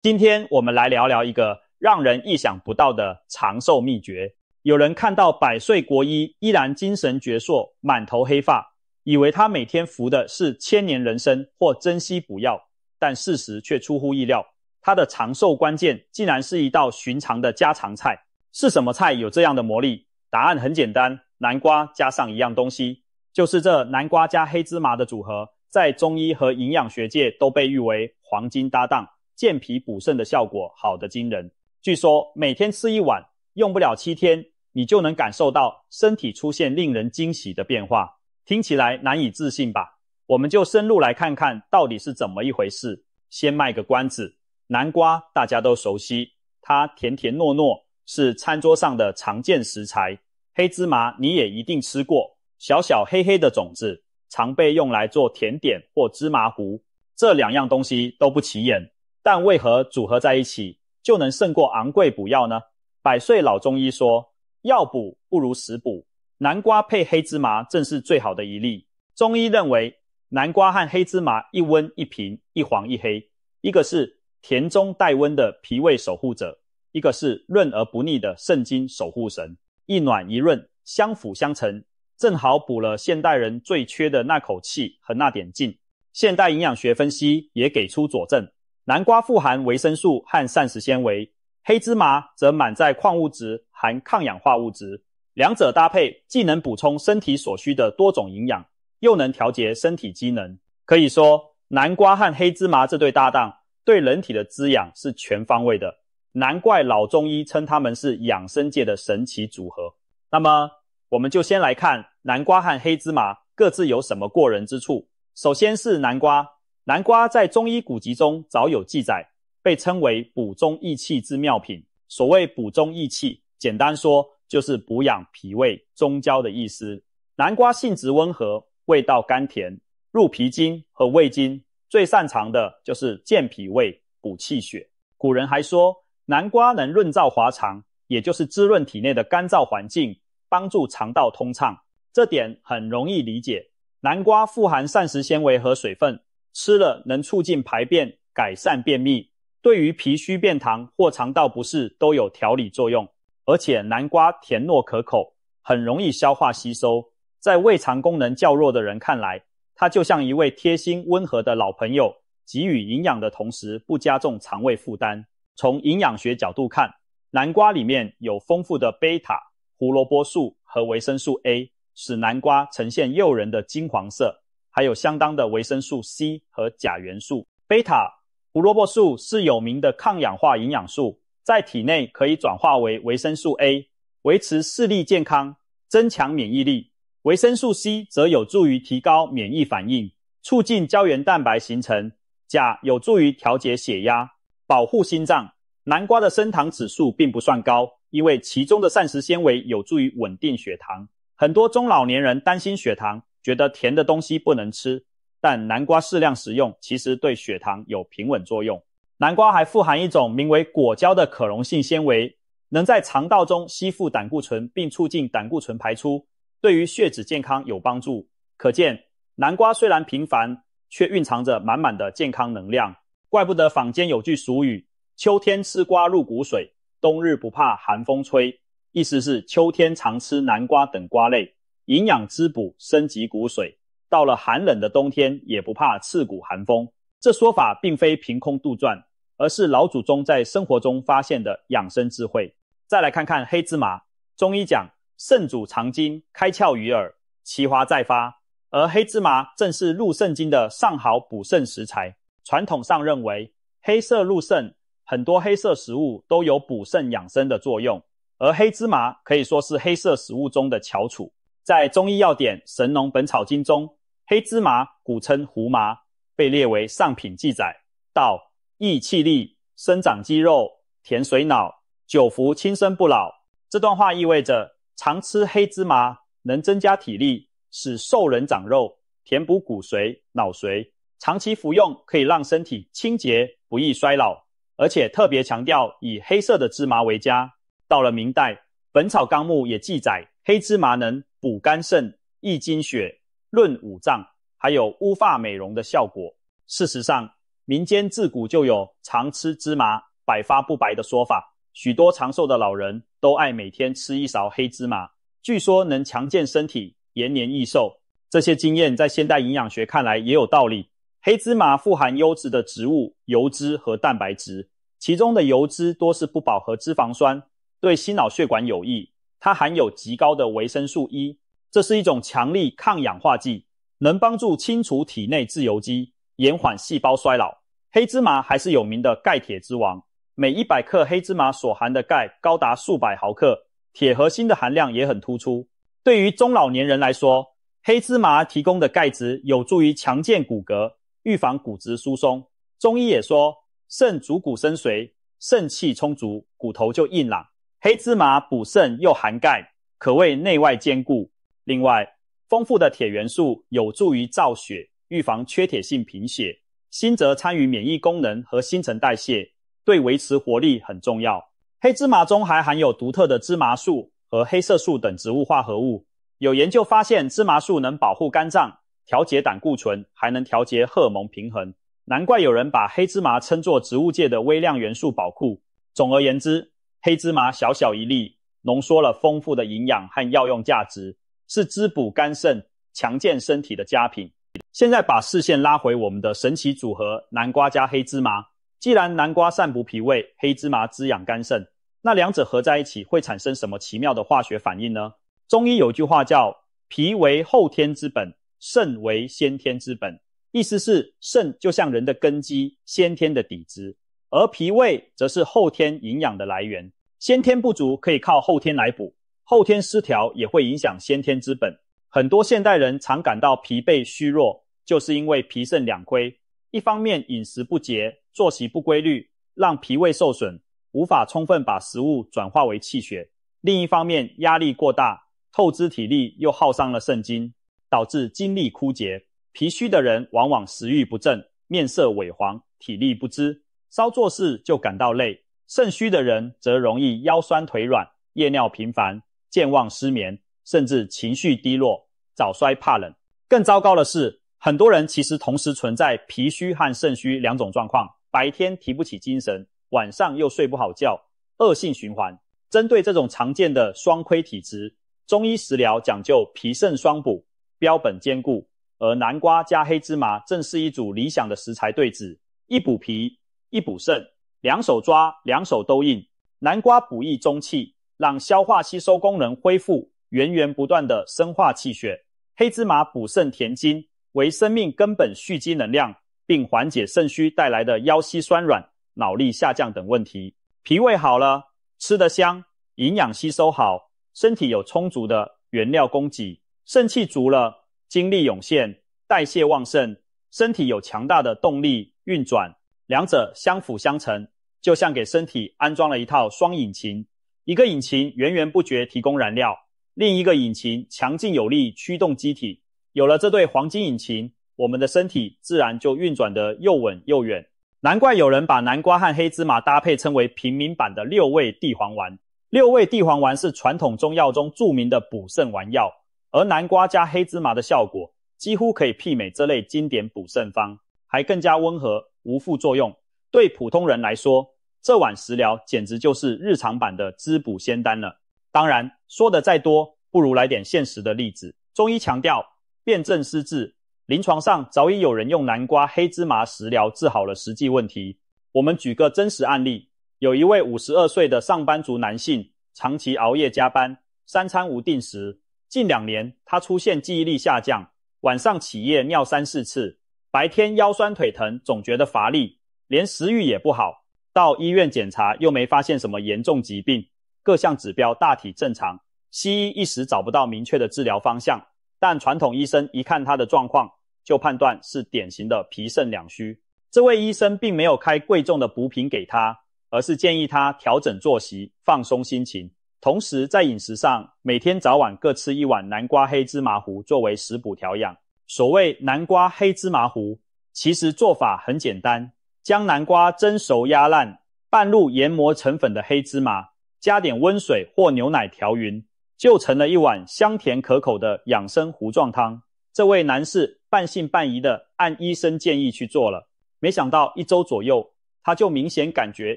今天我们来聊聊一个让人意想不到的长寿秘诀。有人看到100岁国医依然精神矍铄，满头黑发，以为他每天服的是千年人参或珍稀补药，但事实却出乎意料，他的长寿关键竟然是一道寻常的家常菜。是什么菜有这样的魔力？答案很简单，南瓜加上一样东西，就是这南瓜加黑芝麻的组合，在中医和营养学界都被誉为黄金搭档，健脾补肾的效果好得惊人。据说每天吃一碗，用不了7天，你就能感受到身体出现令人惊喜的变化。听起来难以置信吧？我们就深入来看看到底是怎么一回事。先卖个关子，南瓜大家都熟悉，它甜甜糯糯，是餐桌上的常见食材。黑芝麻你也一定吃过，小小黑黑的种子，常被用来做甜点或芝麻糊。这两样东西都不起眼，但为何组合在一起就能胜过昂贵补药呢？100岁老中医说，药补不如食补，南瓜配黑芝麻正是最好的一例。中医认为，南瓜和黑芝麻一温一平，一黄一黑，一个是甜中带温的脾胃守护者，一个是润而不腻的肾经守护神，一暖一润，相辅相成，正好补了现代人最缺的那口气和那点劲。现代营养学分析也给出佐证，南瓜富含维生素和膳食纤维，黑芝麻则满载矿物质，含抗氧化物质，两者搭配既能补充身体所需的多种营养，又能调节身体机能。可以说，南瓜和黑芝麻这对搭档对人体的滋养是全方位的，难怪老中医称它们是养生界的神奇组合。那么我们就先来看南瓜和黑芝麻各自有什么过人之处。首先是南瓜，南瓜在中医古籍中早有记载，被称为补中益气之妙品。所谓补中益气，简单说就是补养脾胃中焦的意思。南瓜性质温和，味道甘甜，入脾经和胃经，最擅长的就是健脾胃、补气血。古人还说，南瓜能润燥滑肠，也就是滋润体内的干燥环境，帮助肠道通畅。这点很容易理解。南瓜富含膳食纤维和水分，吃了能促进排便，改善便秘，对于脾虚便溏或肠道不适都有调理作用。而且南瓜甜糯可口，很容易消化吸收，在胃肠功能较弱的人看来，它就像一位贴心温和的老朋友，给予营养的同时不加重肠胃负担。从营养学角度看，南瓜里面有丰富的贝塔、胡萝卜素和维生素 A， 使南瓜呈现诱人的金黄色，还有相当的维生素 C 和钾元素。贝塔、胡萝卜素是有名的抗氧化营养素，在体内可以转化为维生素 A， 维持视力健康，增强免疫力。维生素 C 则有助于提高免疫反应，促进胶原蛋白形成。钾有助于调节血压，保护心脏。南瓜的升糖指数并不算高，因为其中的膳食纤维有助于稳定血糖。很多中老年人担心血糖，觉得甜的东西不能吃，但南瓜适量食用其实对血糖有平稳作用。南瓜还富含一种名为果胶的可溶性纤维，能在肠道中吸附胆固醇并促进胆固醇排出，对于血脂健康有帮助。可见南瓜虽然平凡，却蕴藏着满满的健康能量。怪不得坊间有句俗语，秋天吃瓜入骨水，冬日不怕寒风吹，意思是秋天常吃南瓜等瓜类，营养滋补，升级骨髓，到了寒冷的冬天也不怕刺骨寒风。这说法并非凭空杜撰，而是老祖宗在生活中发现的养生智慧。再来看看黑芝麻，中医讲肾主藏精，开窍于耳，其华在发，而黑芝麻正是入肾经的上好补肾食材。传统上认为，黑色入肾，很多黑色食物都有补肾养生的作用，而黑芝麻可以说是黑色食物中的翘楚。在中医药典《神农本草经》中，黑芝麻古称胡麻，被列为上品记载，道益气力，生长肌肉，填髓脑，久服轻身不老。这段话意味着常吃黑芝麻能增加体力，使瘦人长肉，填补骨髓、脑髓，长期服用可以让身体清洁，不易衰老，而且特别强调以黑色的芝麻为佳。到了明代，《本草纲目》也记载黑芝麻能补肝肾、益精血、润五脏，还有乌发美容的效果。事实上，民间自古就有常吃芝麻百发不白的说法，许多长寿的老人都爱每天吃一勺黑芝麻，据说能强健身体，延年益寿。这些经验在现代营养学看来也有道理。黑芝麻富含优质的植物油脂和蛋白质，其中的油脂多是不饱和脂肪酸，对心脑血管有益。它含有极高的维生素 E， 这是一种强力抗氧化剂，能帮助清除体内自由基，延缓细胞衰老。黑芝麻还是有名的钙铁之王，每100克黑芝麻所含的钙高达数百毫克，铁和锌的含量也很突出。对于中老年人来说，黑芝麻提供的钙质有助于强健骨骼，预防骨质疏松。中医也说，肾主骨生髓，肾气充足，骨头就硬朗。黑芝麻补肾又含钙，可谓内外兼顾。另外，丰富的铁元素有助于造血，预防缺铁性贫血。锌则参与免疫功能和新陈代谢，对维持活力很重要。黑芝麻中还含有独特的芝麻素和黑色素等植物化合物。有研究发现，芝麻素能保护肝脏，调节胆固醇，还能调节荷尔蒙平衡。难怪有人把黑芝麻称作植物界的微量元素宝库。总而言之，黑芝麻小小一粒，浓缩了丰富的营养和药用价值，是滋补肝肾、强健身体的佳品。现在把视线拉回我们的神奇组合南瓜加黑芝麻。既然南瓜散补脾胃，黑芝麻滋养肝肾，那两者合在一起会产生什么奇妙的化学反应呢？中医有句话叫脾为后天之本，肾为先天之本，意思是肾就像人的根基，先天的底子，而脾胃则是后天营养的来源。先天不足可以靠后天来补，后天失调也会影响先天之本。很多现代人常感到疲惫虚弱，就是因为脾肾两亏。一方面饮食不节，作息不规律，让脾胃受损，无法充分把食物转化为气血。另一方面压力过大，透支体力又耗伤了肾精，导致精力枯竭。脾虚的人往往食欲不振，面色萎黄，体力不支，稍做事就感到累。肾虚的人则容易腰酸腿软，夜尿频繁，健忘失眠，甚至情绪低落，早衰怕冷。更糟糕的是，很多人其实同时存在脾虚和肾虚两种状况，白天提不起精神，晚上又睡不好觉，恶性循环。针对这种常见的双亏体质，中医食疗讲究脾肾双补，标本兼顾，而南瓜加黑芝麻正是一组理想的食材对子，一补脾，一补肾，两手抓，两手都硬。南瓜补益中气，让消化吸收功能恢复，源源不断的生化气血；黑芝麻补肾填精，为生命根本蓄积能量，并缓解肾虚带来的腰膝酸软、脑力下降等问题。脾胃好了，吃得香，营养吸收好，身体有充足的原料供给，肾气足了，精力涌现，代谢旺盛，身体有强大的动力运转，两者相辅相成，就像给身体安装了一套双引擎，一个引擎源源不绝提供燃料，另一个引擎强劲有力驱动机体。有了这对黄金引擎，我们的身体自然就运转得又稳又远。难怪有人把南瓜和黑芝麻搭配称为平民版的六味地黄丸。六味地黄丸是传统中药中著名的补肾丸药，而南瓜加黑芝麻的效果几乎可以媲美这类经典补肾方，还更加温和，无副作用。对普通人来说，这碗食疗简直就是日常版的滋补仙丹了。当然，说的再多，不如来点现实的例子。中医强调辨证施治，临床上早已有人用南瓜黑芝麻食疗治好了实际问题。我们举个真实案例，有一位52岁的上班族男性，长期熬夜加班，3餐无定时，近2年他出现记忆力下降，晚上起夜尿3-4次，白天腰酸腿疼，总觉得乏力，连食欲也不好，到医院检查又没发现什么严重疾病，各项指标大体正常，西医一时找不到明确的治疗方向，但传统医生一看他的状况，就判断是典型的脾肾两虚。这位医生并没有开贵重的补品给他，而是建议他调整作息，放松心情，同时在饮食上每天早晚各吃1碗南瓜黑芝麻糊作为食补调养。所谓南瓜黑芝麻糊，其实做法很简单，将南瓜蒸熟压烂，拌入研磨成粉的黑芝麻，加点温水或牛奶调匀，就成了一碗香甜可口的养生糊状汤。这位男士半信半疑的按医生建议去做了。没想到1周左右，他就明显感觉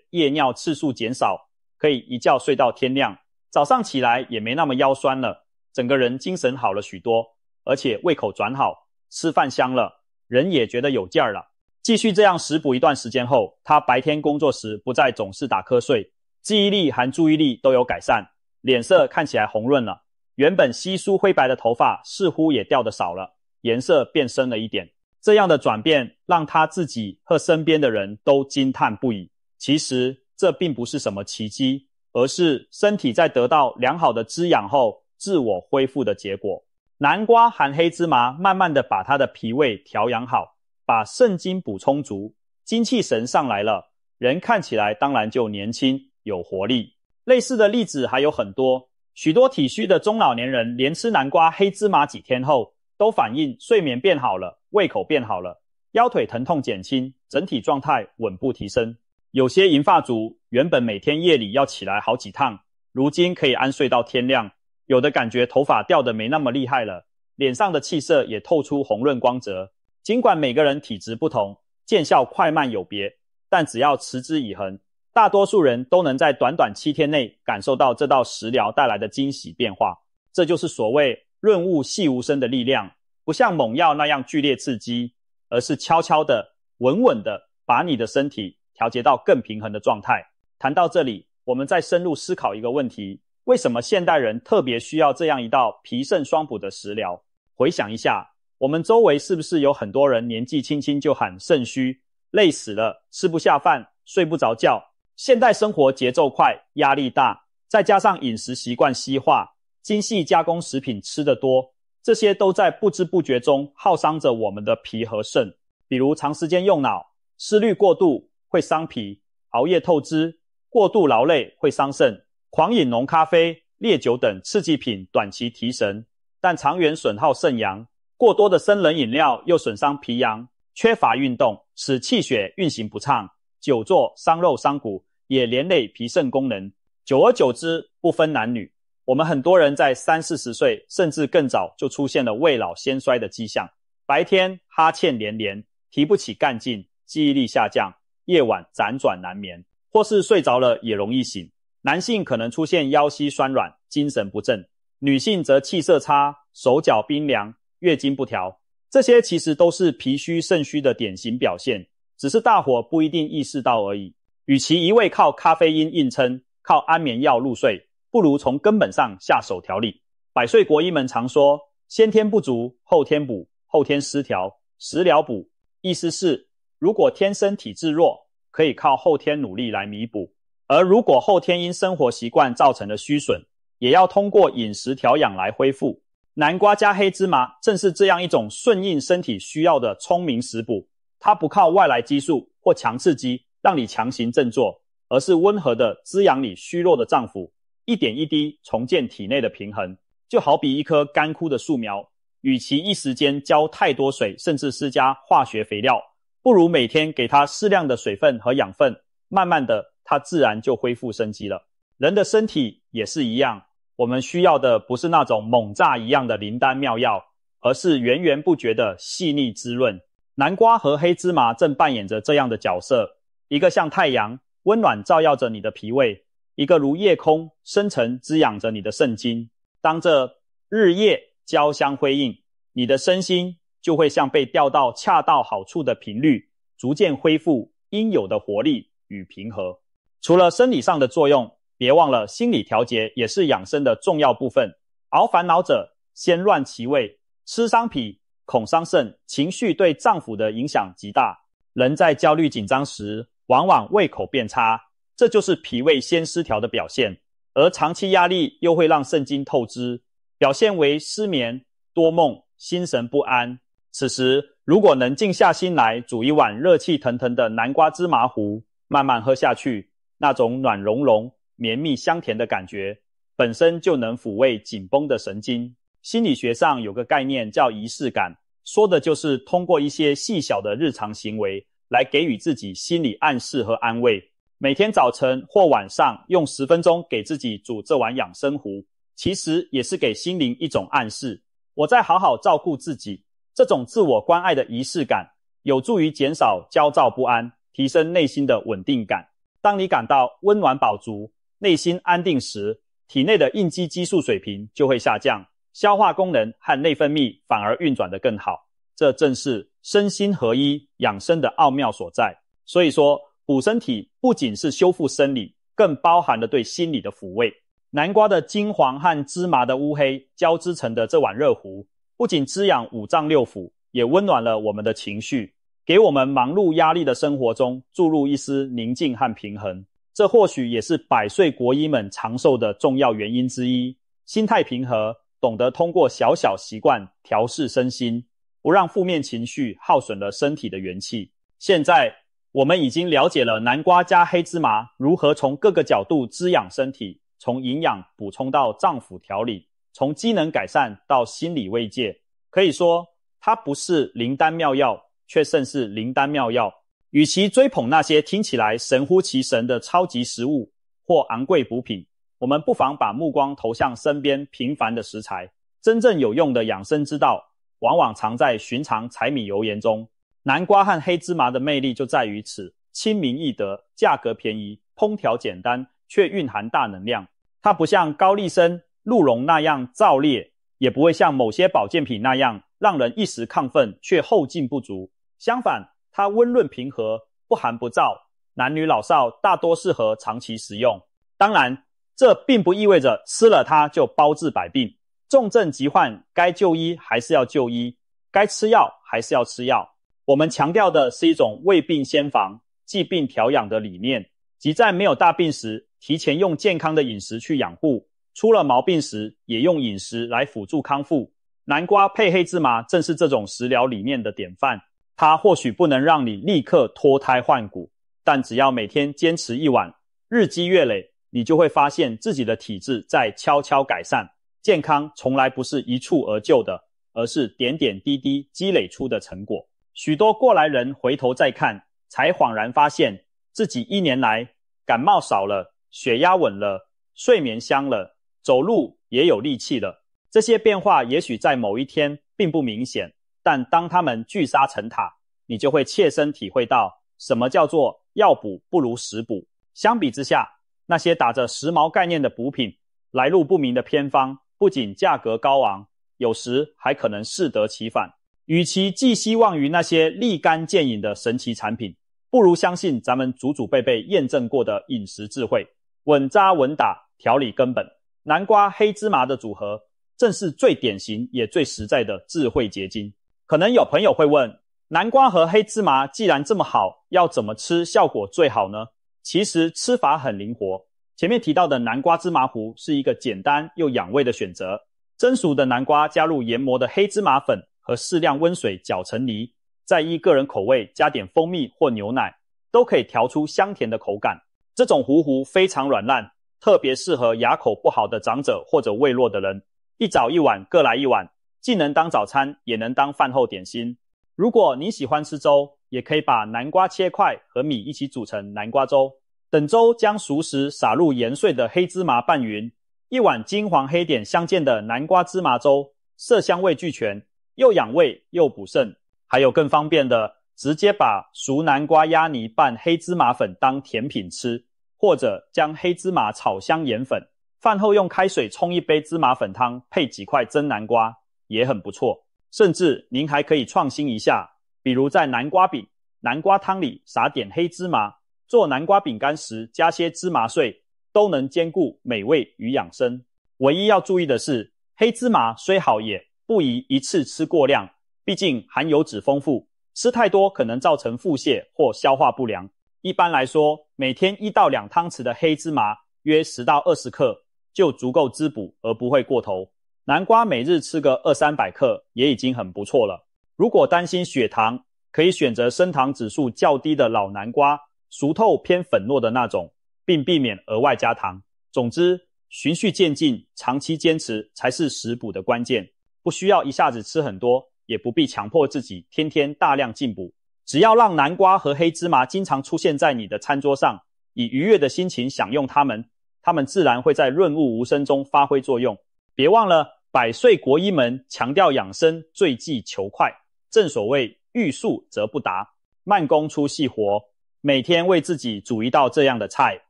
夜尿次数减少，可以一觉睡到天亮，早上起来也没那么腰酸了，整个人精神好了许多，而且胃口转好，吃饭香了，人也觉得有劲儿了。继续这样食补一段时间后，他白天工作时不再总是打瞌睡，记忆力和注意力都有改善，脸色看起来红润了，原本稀疏灰白的头发似乎也掉得少了，颜色变深了一点。这样的转变让他自己和身边的人都惊叹不已。其实这并不是什么奇迹，而是身体在得到良好的滋养后自我恢复的结果。南瓜和黑芝麻慢慢的把他的脾胃调养好，把肾精补充足，精气神上来了，人看起来当然就年轻有活力。类似的例子还有很多，许多体虚的中老年人连吃南瓜黑芝麻几天后，都反映睡眠变好了，胃口变好了，腰腿疼痛减轻，整体状态稳步提升。有些银发族原本每天夜里要起来好几趟，如今可以安睡到天亮，有的感觉头发掉得没那么厉害了，脸上的气色也透出红润光泽。尽管每个人体质不同，见效快慢有别，但只要持之以恒，大多数人都能在短短7天内感受到这道食疗带来的惊喜变化。这就是所谓润物细无声的力量，不像猛药那样剧烈刺激，而是悄悄的、稳稳的把你的身体调节到更平衡的状态。谈到这里，我们再深入思考一个问题，为什么现代人特别需要这样一道脾肾双补的食疗？回想一下，我们周围是不是有很多人年纪轻轻就喊肾虚，累死了，吃不下饭，睡不着觉？现代生活节奏快，压力大，再加上饮食习惯西化，精细加工食品吃得多，这些都在不知不觉中耗伤着我们的脾和肾。比如长时间用脑，思虑过度会伤脾，熬夜透支，过度劳累会伤肾，狂饮浓咖啡、烈酒等刺激品短期提神，但长远损耗肾阳。过多的生冷饮料又损伤脾阳，缺乏运动使气血运行不畅，久坐伤肉伤骨，也连累脾肾功能。久而久之，不分男女，我们很多人在30-40岁甚至更早就出现了未老先衰的迹象，白天哈欠连连，提不起干劲，记忆力下降，夜晚辗转难眠，或是睡着了也容易醒。男性可能出现腰膝酸软，精神不振，女性则气色差，手脚冰凉，月经不调。这些其实都是脾虚肾虚的典型表现，只是大伙不一定意识到而已。与其一味靠咖啡因硬撑，靠安眠药入睡，不如从根本上下手调理。百岁国医们常说，先天不足，后天补，后天失调，食疗补。意思是，如果天生体质弱，可以靠后天努力来弥补；而如果后天因生活习惯造成的虚损，也要通过饮食调养来恢复。南瓜加黑芝麻正是这样一种顺应身体需要的聪明食补，它不靠外来激素或强刺激让你强行振作，而是温和的滋养你虚弱的脏腑，一点一滴重建体内的平衡。就好比一棵干枯的树苗，与其一时间浇太多水，甚至施加化学肥料，不如每天给它适量的水分和养分，慢慢的它自然就恢复生机了。人的身体也是一样，我们需要的不是那种猛炸一样的灵丹妙药，而是源源不绝的细腻滋润。南瓜和黑芝麻正扮演着这样的角色，一个像太阳，温暖照耀着你的脾胃，一个如夜空，深沉滋养着你的肾精。当这日夜交相辉映，你的身心就会像被调到恰到好处的频率，逐渐恢复应有的活力与平和。除了生理上的作用，别忘了心理调节也是养生的重要部分。熬烦恼者先乱其胃，吃伤脾，恐伤肾，情绪对脏腑的影响极大。人在焦虑紧张时，往往胃口变差，这就是脾胃先失调的表现。而长期压力又会让肾精透支，表现为失眠、多梦、心神不安。此时如果能静下心来煮一碗热气腾腾的南瓜芝麻糊，慢慢喝下去，那种暖融融、绵密香甜的感觉，本身就能抚慰紧绷的神经。心理学上有个概念叫仪式感，说的就是通过一些细小的日常行为来给予自己心理暗示和安慰。每天早晨或晚上用10分钟给自己煮这碗养生糊，其实也是给心灵一种暗示，我在好好照顾自己。这种自我关爱的仪式感，有助于减少焦躁不安，提升内心的稳定感。当你感到温暖饱足，内心安定时，体内的应激激素水平就会下降，消化功能和内分泌反而运转得更好。这正是身心合一养生的奥妙所在。所以说，补身体不仅是修复生理，更包含了对心理的抚慰。南瓜的金黄和芝麻的乌黑交织成的这碗热糊，不仅滋养五脏六腑，也温暖了我们的情绪，给我们忙碌压力的生活中注入一丝宁静和平衡。这或许也是百岁国医们长寿的重要原因之一。心态平和，懂得通过小小习惯调适身心，不让负面情绪耗损了身体的元气。现在我们已经了解了南瓜加黑芝麻如何从各个角度滋养身体，从营养补充到脏腑调理，从机能改善到心理慰藉。可以说，它不是灵丹妙药，却胜是灵丹妙药。与其追捧那些听起来神乎其神的超级食物或昂贵补品，我们不妨把目光投向身边平凡的食材。真正有用的养生之道，往往藏在寻常柴米油盐中。南瓜和黑芝麻的魅力就在于此，亲民易得，价格便宜，烹调简单，却蕴含大能量。它不像高丽参、鹿茸那样燥烈，也不会像某些保健品那样让人一时亢奋却后劲不足。相反，它温润平和，不寒不燥，男女老少大多适合长期食用。当然，这并不意味着吃了它就包治百病。重症疾患该就医还是要就医，该吃药还是要吃药。我们强调的是一种未病先防、治病调养的理念，即在没有大病时，提前用健康的饮食去养护，出了毛病时，也用饮食来辅助康复。南瓜配黑芝麻正是这种食疗理念的典范。它或许不能让你立刻脱胎换骨，但只要每天坚持一碗，日积月累，你就会发现自己的体质在悄悄改善。健康从来不是一蹴而就的，而是点点滴滴积累出的成果。许多过来人回头再看，才恍然发现自己1年来感冒少了，血压稳了，睡眠香了，走路也有力气了。这些变化也许在某一天并不明显，但当它们聚沙成塔，你就会切身体会到什么叫做药补不如食补。相比之下，那些打着时髦概念的补品，来路不明的偏方，不仅价格高昂，有时还可能适得其反。与其寄希望于那些立竿见影的神奇产品，不如相信咱们祖祖辈辈验证过的饮食智慧，稳扎稳打，调理根本。南瓜黑芝麻的组合，正是最典型也最实在的智慧结晶。可能有朋友会问，南瓜和黑芝麻既然这么好，要怎么吃效果最好呢？其实吃法很灵活。前面提到的南瓜芝麻糊是一个简单又养胃的选择。蒸熟的南瓜加入研磨的黑芝麻粉和适量温水搅成泥，再依个人口味加点蜂蜜或牛奶，都可以调出香甜的口感。这种糊非常软烂，特别适合牙口不好的长者或者胃弱的人。一早一碗各来一碗，既能当早餐，也能当饭后点心。如果你喜欢吃粥，也可以把南瓜切块和米一起煮成南瓜粥。等粥将熟时撒入研碎的黑芝麻拌匀，一碗金黄黑点相间的南瓜芝麻粥，色香味俱全，又养胃又补肾。还有更方便的，直接把熟南瓜压泥拌黑芝麻粉当甜品吃，或者将黑芝麻炒香盐粉，饭后用开水冲一杯芝麻粉汤，配几块蒸南瓜，也很不错。甚至您还可以创新一下，比如在南瓜饼、南瓜汤里撒点黑芝麻，做南瓜饼干时加些芝麻碎，都能兼顾美味与养生。唯一要注意的是，黑芝麻虽好也不宜一次吃过量，毕竟含油脂丰富，吃太多可能造成腹泻或消化不良。一般来说，每天1到2汤匙的黑芝麻约10到20克就足够滋补而不会过头。南瓜每日吃个200-300克也已经很不错了。如果担心血糖，可以选择升糖指数较低的老南瓜，熟透偏粉糯的那种，并避免额外加糖。总之，循序渐进，长期坚持才是食补的关键。不需要一下子吃很多，也不必强迫自己天天大量进补。只要让南瓜和黑芝麻经常出现在你的餐桌上，以愉悦的心情享用它们自然会在润物无声中发挥作用。别忘了，百岁国医们强调养生，最忌求快。正所谓欲速则不达，慢工出细活，每天为自己煮一道这样的菜，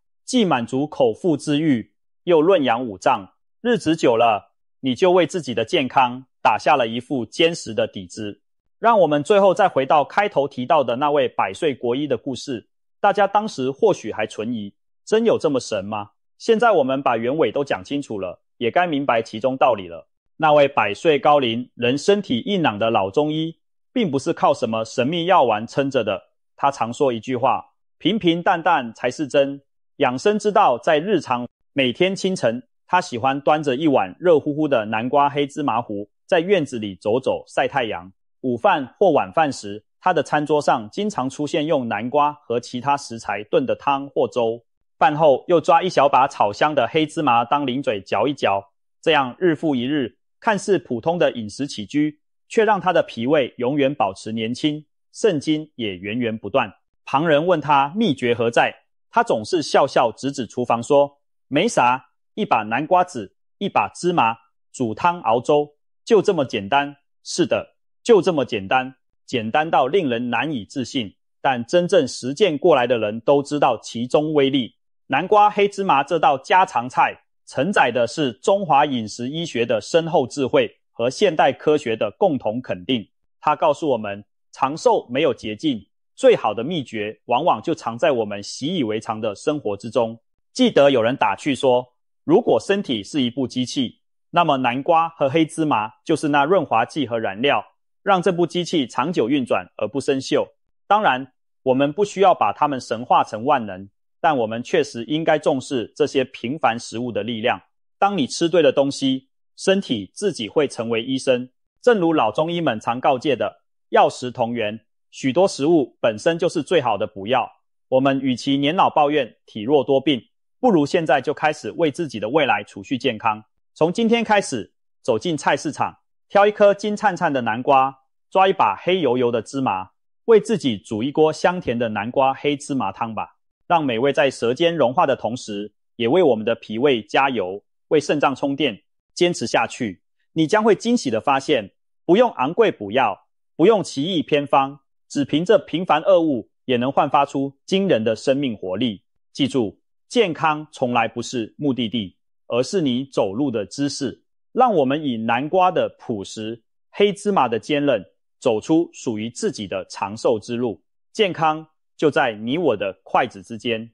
既满足口腹之欲，又润养五脏，日子久了，你就为自己的健康打下了一副坚实的底子。让我们最后再回到开头提到的那位百岁国医的故事，大家当时或许还存疑，真有这么神吗？现在我们把原委都讲清楚了，也该明白其中道理了。那位百岁高龄仍身体硬朗的老中医，并不是靠什么神秘药丸撑着的。他常说一句话，平平淡淡才是真。养生之道在日常，每天清晨，他喜欢端着一碗热乎乎的南瓜黑芝麻糊，在院子里走走晒太阳。午饭或晚饭时，他的餐桌上经常出现用南瓜和其他食材炖的汤或粥。饭后又抓一小把炒香的黑芝麻当零嘴嚼一嚼，这样日复一日，看似普通的饮食起居，却让他的脾胃永远保持年轻，肾精也源源不断。旁人问他秘诀何在，他总是笑笑指指厨房说，没啥，一把南瓜子，一把芝麻，煮汤熬粥，就这么简单。是的，就这么简单，简单到令人难以置信，但真正实践过来的人都知道其中威力。南瓜黑芝麻这道家常菜，承载的是中华饮食医学的深厚智慧和现代科学的共同肯定。它告诉我们，长寿没有捷径，最好的秘诀往往就藏在我们习以为常的生活之中。记得有人打趣说，如果身体是一部机器，那么南瓜和黑芝麻就是那润滑剂和燃料，让这部机器长久运转而不生锈。当然，我们不需要把它们神化成万能，但我们确实应该重视这些平凡食物的力量。当你吃对了东西，身体自己会成为医生。正如老中医们常告诫的，药食同源，许多食物本身就是最好的补药。我们与其年老抱怨体弱多病，不如现在就开始为自己的未来储蓄健康。从今天开始，走进菜市场，挑一颗金灿灿的南瓜，抓一把黑油油的芝麻，为自己煮一锅香甜的南瓜黑芝麻汤吧。让美味在舌尖融化的同时，也为我们的脾胃加油，为肾脏充电。坚持下去，你将会惊喜地发现，不用昂贵补药，不用奇异偏方，只凭着平凡恶物，也能焕发出惊人的生命活力。记住，健康从来不是目的地，而是你走路的姿势。让我们以南瓜的朴实，黑芝麻的坚韧，走出属于自己的长寿之路。健康就在你我的筷子之间。